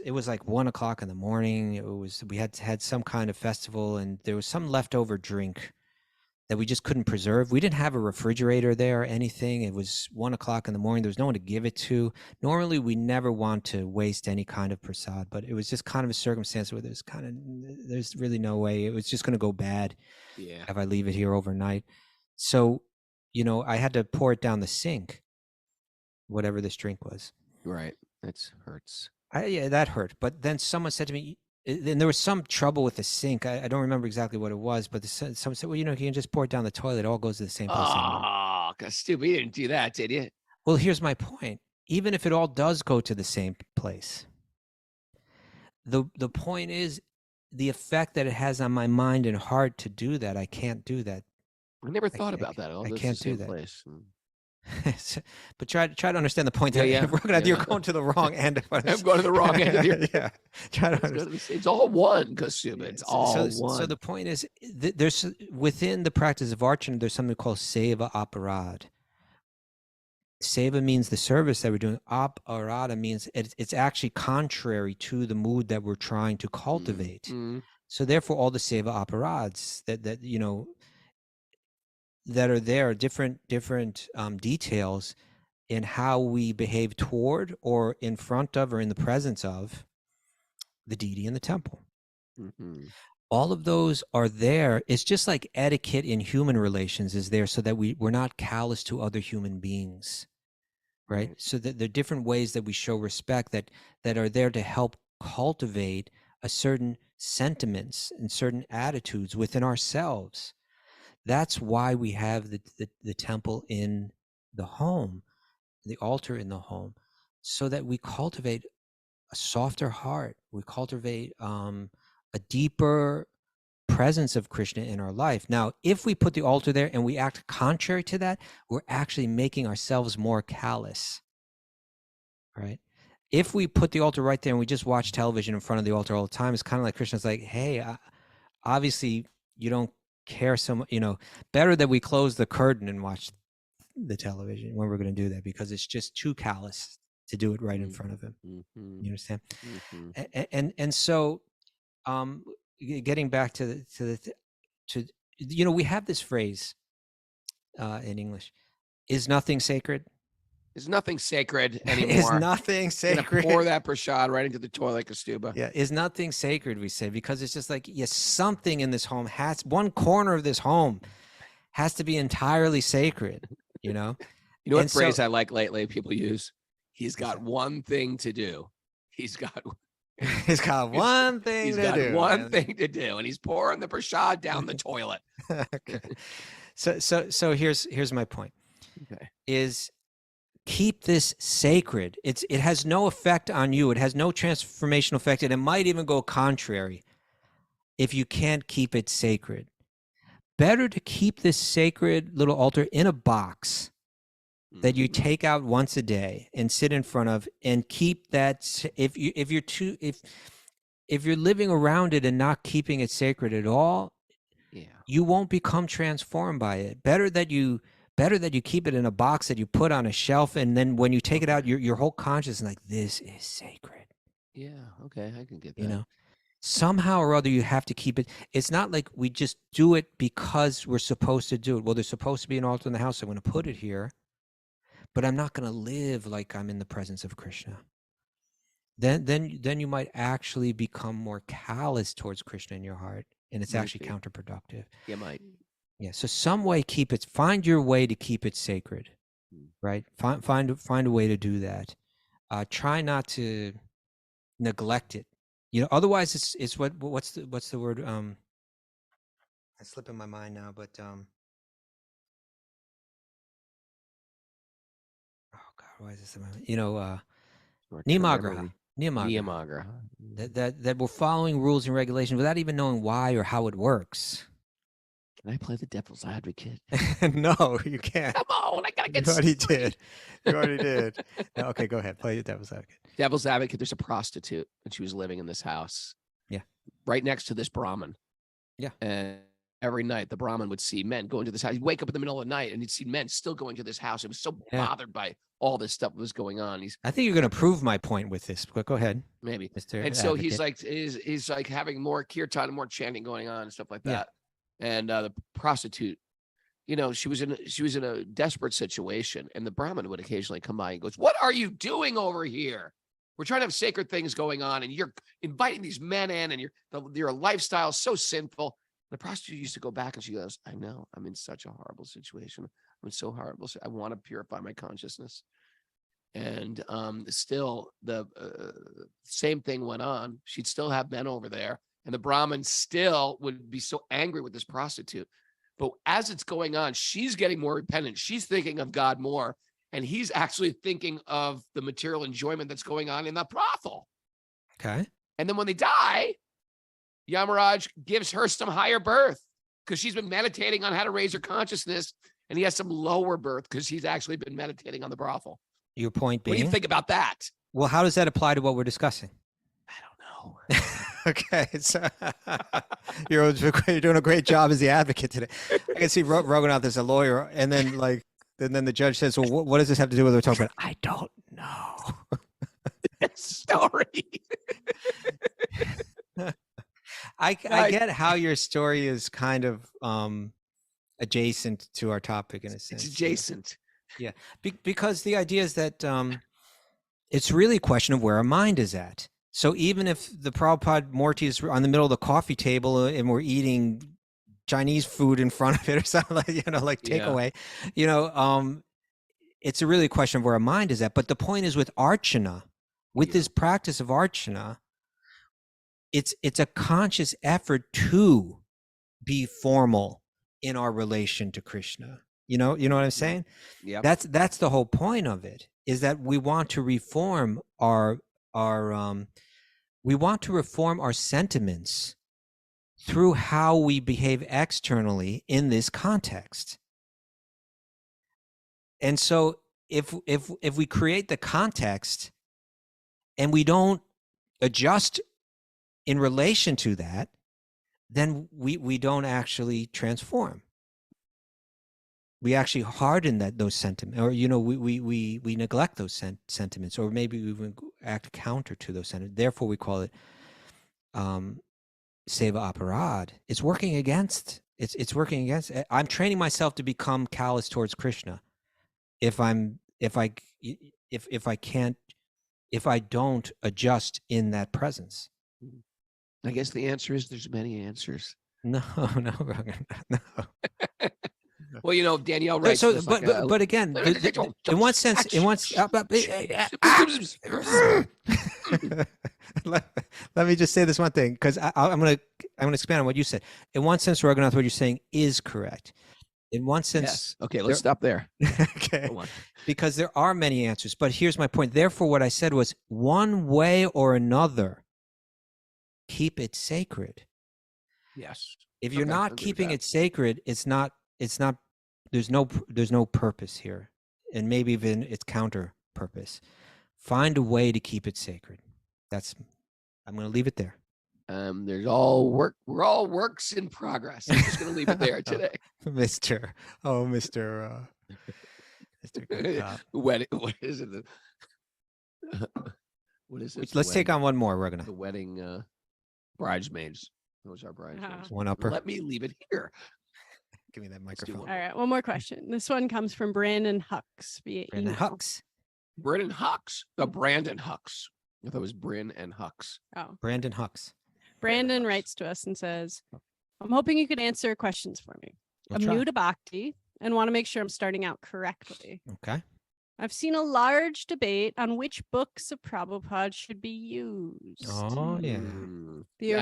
it was like 1:00 in the morning. We had some kind of festival, and there was some leftover drink that we just couldn't preserve. We didn't have a refrigerator there or anything. It was 1 o'clock in the morning. There was no one to give it to. Normally, we never want to waste any kind of prasad, but it was just kind of a circumstance where there's really no way. It was just going to go bad if I leave it here overnight. So, I had to pour it down the sink, whatever this drink was. Right. That hurts. Yeah, that hurt. But then someone said to me, and there was some trouble with the sink. I don't remember exactly what it was, but someone said, well, you can just pour it down the toilet. It all goes to the same place. Oh, because stupid. You didn't do that, did you? Well, here's my point. Even if it all does go to the same place, the point is the effect that it has on my mind and heart to do that. I can't do that. I never thought about that. I can't do that. Place. But try to understand the point that you're going to the wrong end. I'm going to the wrong end of your try to understand. It's all one, Kasuma. It's all one. So the point is, there's within the practice of archana, there's something called seva aparad. Seva means the service that we're doing. Aparada means it's actually contrary to the mood that we're trying to cultivate. Mm-hmm. So therefore, all the seva aparads that are there, different details in how we behave toward or in front of or in the presence of the deity in the temple. Mm-hmm. All of those are there. It's just like etiquette in human relations is there so that we're not callous to other human beings, right? So that there are different ways that we show respect that are there to help cultivate a certain sentiments and certain attitudes within ourselves. That's why we have the temple in the home, the altar in the home, so that we cultivate a softer heart. We cultivate a deeper presence of Krishna in our life. Now, if we put the altar there and we act contrary to that, we're actually making ourselves more callous, right? If we put the altar right there and we just watch television in front of the altar all the time, it's kind of like Krishna's like, hey, obviously you don't care so much, better that we close the curtain and watch the television when we're going to do that, because it's just too callous to do it right in front of him. Mm-hmm. You understand? Mm-hmm. And so getting back to we have this phrase in English, is nothing sacred? There's nothing sacred anymore. Is nothing sacred? Pour that prasad right into the toilet, Kastuba. Yeah, is nothing sacred, we say, because it's just like, something in this home one corner of this home has to be entirely sacred, You know what phrase I like lately people use? He's got one thing to do. He's got one thing to do, and he's pouring the prasad down the toilet. Okay. So here's my point. Okay. Is keep this sacred. It has no effect on you. It has no transformational effect, and it might even go contrary if you can't keep it sacred. Better to keep this sacred little altar in a box that you take out once a day and sit in front of, and keep that. If you're living around it and not keeping it sacred at all, you won't become transformed by it. Better that you keep it in a box that you put on a shelf, and then when you take it out, your whole conscience is like, this is sacred. Yeah, okay, I can get that. Somehow or other you have to keep it. It's not like we just do it because we're supposed to do it. Well, there's supposed to be an altar in the house, so I'm going to put it here, but I'm not going to live like I'm in the presence of Krishna. Then you might actually become more callous towards Krishna in your heart, and it's actually counterproductive. You might. Yeah, so some way find your way to keep it sacred, right? Find a way to do that. Try not to neglect it. Otherwise it's what's the word? It's slipping my mind now, but oh God, why is this in my mind? Niyamagraha. That we're following rules and regulations without even knowing why or how it works. Can I play the devil's advocate? No, you can't. Come on, I gotta get. You already did. No, okay, go ahead. Play the devil's advocate. Devil's advocate. There's a prostitute, and she was living in this house. Yeah. Right next to this Brahmin. Yeah. And every night the Brahmin would see men go into this house. He'd wake up in the middle of the night and he'd see men still going to this house. He was so bothered by all this stuff that was going on. I think you're going to prove my point with this, but go ahead. Maybe. Mr. And so Advocate. he's like having more kirtan and more chanting going on and stuff like that. And the prostitute she was in a desperate situation, and the Brahmin would occasionally come by and goes, "What are you doing over here? We're trying to have sacred things going on, and you're inviting these men in, and your lifestyle is so sinful." The prostitute used to go back and she goes, "I know, I'm in such a horrible situation. I'm in so horrible. I want to purify my consciousness." And still the same thing went on. She'd still have men over there, and the Brahmin still would be so angry with this prostitute. But as it's going on, she's getting more repentant. She's thinking of God more, and he's actually thinking of the material enjoyment that's going on in the brothel. Okay. And then when they die, Yamaraj gives her some higher birth because she's been meditating on how to raise her consciousness, and he has some lower birth because he's actually been meditating on the brothel. Your point being? What do you think about that? Well, how does that apply to what we're discussing? I don't know. Okay, so you're doing a great job as the advocate today. I can see Raghunath as a lawyer, and then the judge says, "Well, what does this have to do with what we're talking about?" I don't know. Story. I get how your story is kind of adjacent to our topic in a sense. It's adjacent. Yeah, because the idea is that it's really a question of where our mind is at. So even if the Prabhupada Murti is on the middle of the coffee table and we're eating Chinese food in front of it or something like takeaway, it's a really question of where our mind is at. But the point is with Archana, with this practice of Archana, it's a conscious effort to be formal in our relation to Krishna. You know what I'm saying? Yeah. That's the whole point of it, is that we want to reform our sentiments through how we behave externally in this context. And so if we create the context and we don't adjust in relation to that, then we don't actually transform. We actually harden those sentiments, or we neglect those sentiments, or maybe we even act counter to those sentiments. Therefore, we call it seva aparad. It's working against. It's working against. I'm training myself to become callous towards Krishna. If I don't adjust in that presence. I guess the answer is there's many answers. No. Well, Danielle writes. So, but again, in one sense, let me just say this one thing, because I'm gonna expand on what you said. In one sense, Raghunath, what you're saying is correct. In one sense, yes. Okay, let's stop there. Okay, because there are many answers. But here's my point. Therefore, what I said was, one way or another, keep it sacred. Yes. If you're not keeping it sacred, it's not. There's no purpose here, and maybe even it's counter purpose. Find a way to keep it sacred. I'm going to leave it there. There's all work. We're all works in progress. I'm just going to leave it there today. Mr. Wedding. What is it? What is it? Let's take on one more. We're gonna the wedding bridesmaids. Those are bridesmaids. One upper. Let me leave it here. Give me that microphone. All right, one more question. This one comes from Brandon Hucks via Brandon email. Hucks. Brandon Hucks. Brandon Hucks. I thought it was Bryn and Hucks. Oh. Brandon Hucks. Brandon writes to us and says, "I'm hoping you could answer questions for me. I'm new to Bhakti and want to make sure I'm starting out correctly. Okay. I've seen a large debate on which books of Prabhupada should be used. Oh, yeah. The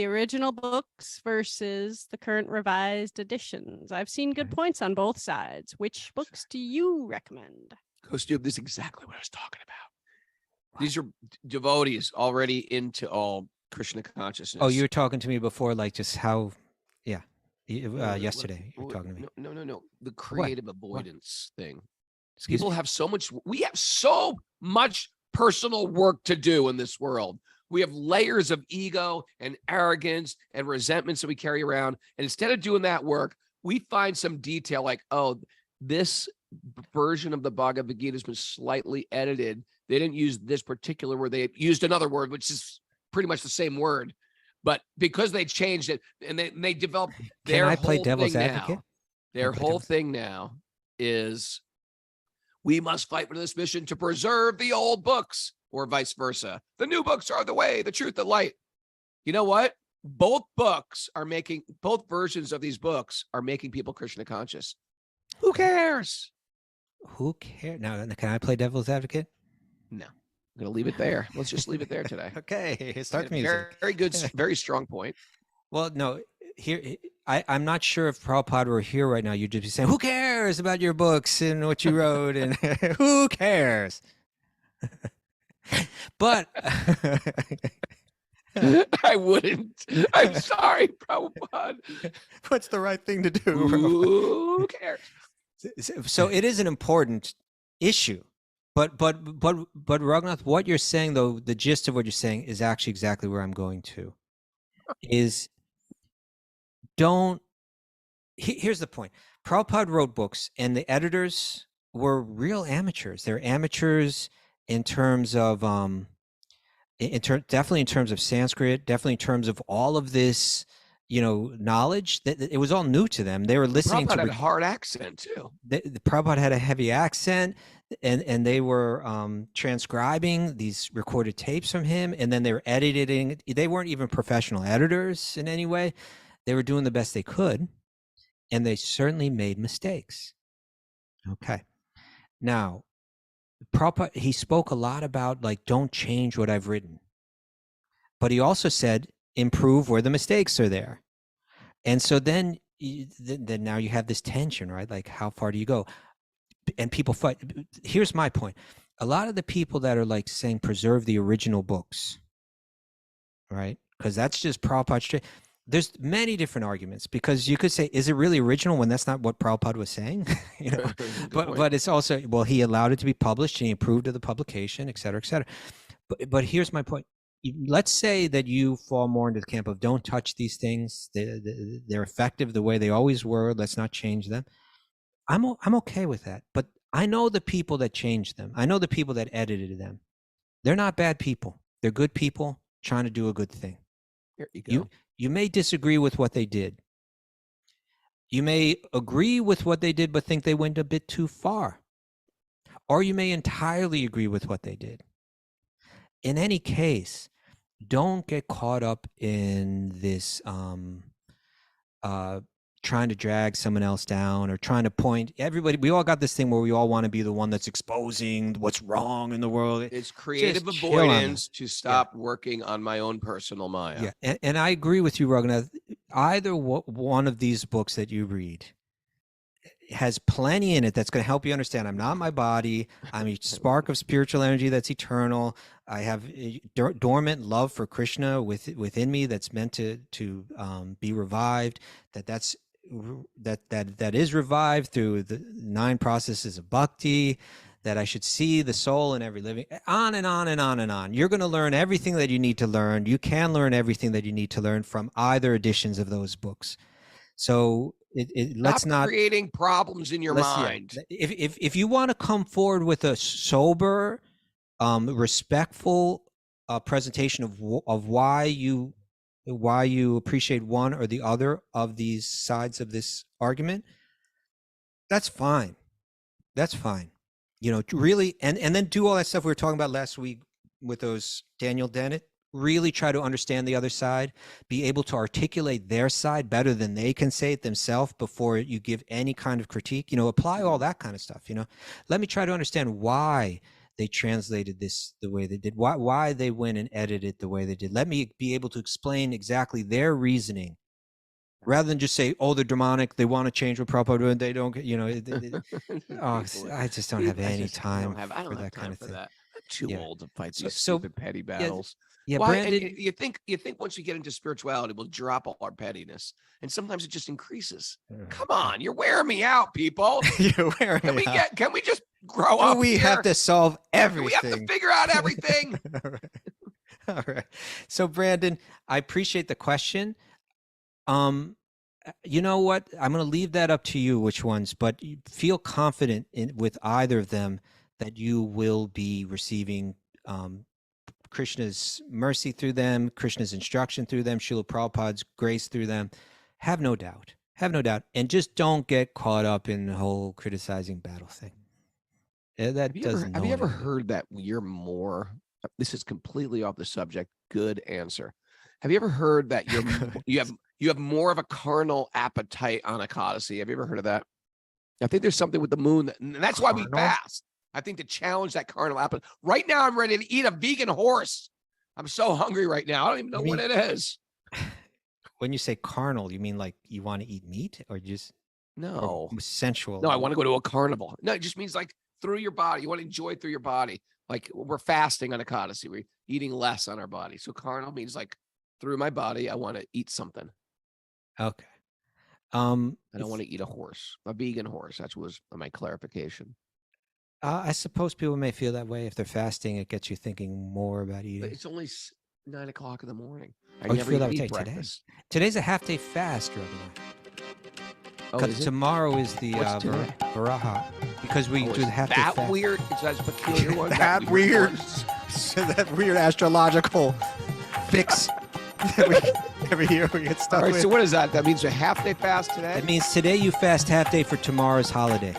original books versus the current revised editions. I've seen good points on both sides. Which books do you recommend?" Kostub, this is exactly what I was talking about. These are devotees already into all Krishna consciousness. Oh, you were talking to me before, like just how, yesterday you were talking to me. No. The creative avoidance thing. Excuse People me? have so much. We have so much personal work to do in this world. We have layers of ego and arrogance and resentments that we carry around. And instead of doing that work, we find some detail like, oh, this version of the Bhagavad Gita has been slightly edited. They didn't use this particular word. They used another word, which is pretty much the same word. But because they changed it and they developed Can their I play whole devil's thing advocate? now, their play whole devil's- thing now is we must fight for this mission to preserve the old books, or vice versa. The new books are the way, the truth, the light. You know what? Both versions of these books are making people Krishna conscious. Who cares? Who cares? Now, can I play devil's advocate? No, I'm going to leave it there. Let's just leave it there today. Okay, start the music. Very, very good, very strong point. Well, no, here I'm not sure if Prabhupada were here right now. You'd just be saying, "Who cares about your books and what you wrote?" And who cares? But I wouldn't. I'm sorry, Prabhupada. what's the right thing to do? Who cares? So it is an important issue. But Raghunath, what you're saying, though, the gist of what you're saying is actually exactly where I'm going to. Is here's the point. Prabhupada wrote books, and the editors were real amateurs. They're amateurs in terms of definitely in terms of Sanskrit, definitely in terms of all of this, knowledge. That it was all new to them. They were listening Prabhupada to had a hard accent too. the Prabhupada had a heavy accent, and they were transcribing these recorded tapes from him, and then they were editing. They weren't even professional editors in any way. They were doing the best they could, and they certainly made mistakes. Okay. Now, Prabhupada, he spoke a lot about, like, don't change what I've written. But he also said, improve where the mistakes are there. And so then now you have this tension, right? Like, how far do you go? And people fight. Here's my point. A lot of the people that are like saying preserve the original books, right? Because that's just Prabhupada. There's many different arguments, because you could say, is it really original when that's not what Prabhupada was saying? But it's also, well, he allowed it to be published and he approved of the publication, et cetera, et cetera. But here's my point. Let's say that you fall more into the camp of don't touch these things. They're effective the way they always were. Let's not change them. I'm okay with that. But I know the people that changed them. I know the people that edited them. They're not bad people. They're good people trying to do a good thing. Here you go. You may disagree with what they did. You may agree with what they did, but think they went a bit too far. Or you may entirely agree with what they did. In any case, don't get caught up in this trying to drag someone else down or trying to point everybody. We all got this thing where we all want to be the one that's exposing what's wrong in the world. It's creative Just chill on avoidance to stop working on my own personal Maya. Yeah, and I agree with you, Raghunath. Either one of these books that you read has plenty in it that's going to help you understand I'm not my body. I'm a spark of spiritual energy that's eternal. I have dormant love for Krishna within me that's meant to be revived. That is revived through the 9 processes of Bhakti. That I should see the soul in every living. On and on and on and on. You're going to learn everything that you need to learn. You can learn everything that you need to learn from either editions of those books. So let's not creating problems in your mind. Yeah, if you want to come forward with a sober, respectful presentation of why you appreciate one or the other of these sides of this argument, that's fine. That's fine. Really, and then do all that stuff we were talking about last week with those Daniel Dennett. Really try to understand the other side, be able to articulate their side better than they can say it themselves before you give any kind of critique. Apply all that kind of stuff. Let me try to understand why they translated this the way they did, why they went and edited it the way they did. Let me be able to explain exactly their reasoning, rather than just say, oh, they're demonic, they want to change what Prabhupada and they don't. I just don't have any time for that kind of thing. I'm too old to fight these So stupid petty battles. Yeah, Why? Brandon, You think once we get into spirituality, we'll drop all our pettiness, and sometimes it just increases. Come on, you're wearing me out, people. You're wearing me out. Can we just grow up? We have to solve everything. We have to figure out everything. All right. So, Brandon, I appreciate the question. You know what? I'm going to leave that up to you, which ones, but you feel confident with either of them that you will be receiving Krishna's mercy through them, Krishna's instruction through them, Srila Prabhupada's grace through them. Have no doubt. Have no doubt. And just don't get caught up in the whole criticizing battle thing. That doesn't. Have you ever heard that you're more? This is completely off the subject. Good answer. Have you ever heard that you have more of a carnal appetite on Ekadasi? Have you ever heard of that? I think there's something with the moon, and that's why we fast. I think to challenge that carnal appetite. Right now, I'm ready to eat a vegan horse. I'm so hungry right now. I don't even know what it is. When you say carnal, you mean like you want to eat meat, or just no sensual? No, I want to go to a carnival. No, it just means like through your body. You want to enjoy through your body. Like we're fasting on Ekadasi. We're eating less on our body. So carnal means like through my body, I want to eat something. Okay. I don't want to eat a horse, a vegan horse. That was my clarification. I suppose people may feel that way if they're fasting. It gets you thinking more about eating. But it's only 9 o'clock in the morning. I you feel that way today? Today's a half-day fast, because tomorrow is the Varaha. Because we do the half-day fast. That weird? It's that peculiar one? that weird that weird astrological fix every year we get stuck All right, with. so what is that? That means a half-day fast today? That means today you fast half-day for tomorrow's holiday.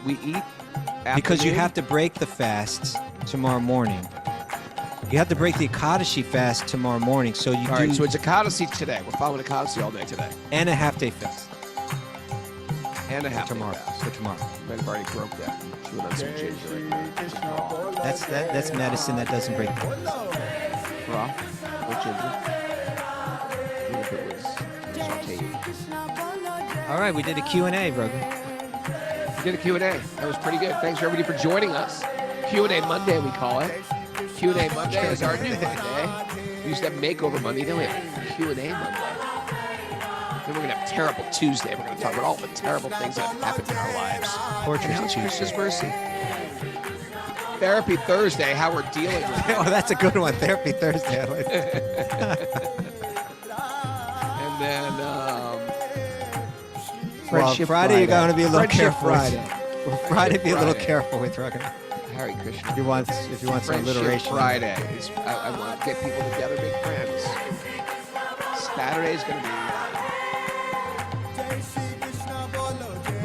We eat because you have to break the fasts tomorrow morning. You have to break the Ekadashi fast tomorrow morning. So you all right, so it's Ekadashi today. We're following Ekadashi all day today. And a half-day fast. And a half-day tomorrow. fast. For tomorrow. I've already broke that. Chewing on some ginger right now. That's medicine that doesn't break the fast. Raw or ginger? Even if it was sauteed. All right, we did a Q&A, brother. We did a Q&A. That was pretty good. Thanks, everybody, for joining us. Q&A Monday, we call it. Q&A Monday is our new Monday. We used to have Makeover Monday. Then we have Q&A Monday. Then we're going to have Terrible Tuesday. We're going to talk about all the terrible things that have happened in our lives. Portraits of Krishna's mercy. Therapy Thursday, how we're dealing with it. Oh, that's a good one. Therapy Thursday. I like and then Friday, you're going to be a little careful. Friday, be a little Friday. careful with talking. Hare Krishna. If you want some alliteration. Friday. I want to get people together, make friends. Saturday is going to be.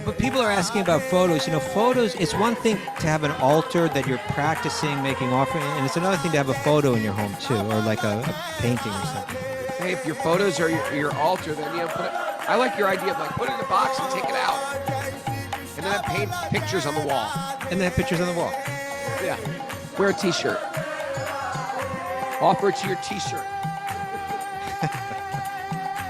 But people are asking about photos. You know, photos, it's one thing to have an altar that you're practicing making offering, and it's another thing to have a photo in your home, too, or like a painting or something. Hey, if your photos are your altar, then you put it. I like your idea of like put it in a box and take it out. And then paint pictures on the wall. And then have pictures on the wall. Yeah. Wear a t-shirt. Offer it to your t-shirt.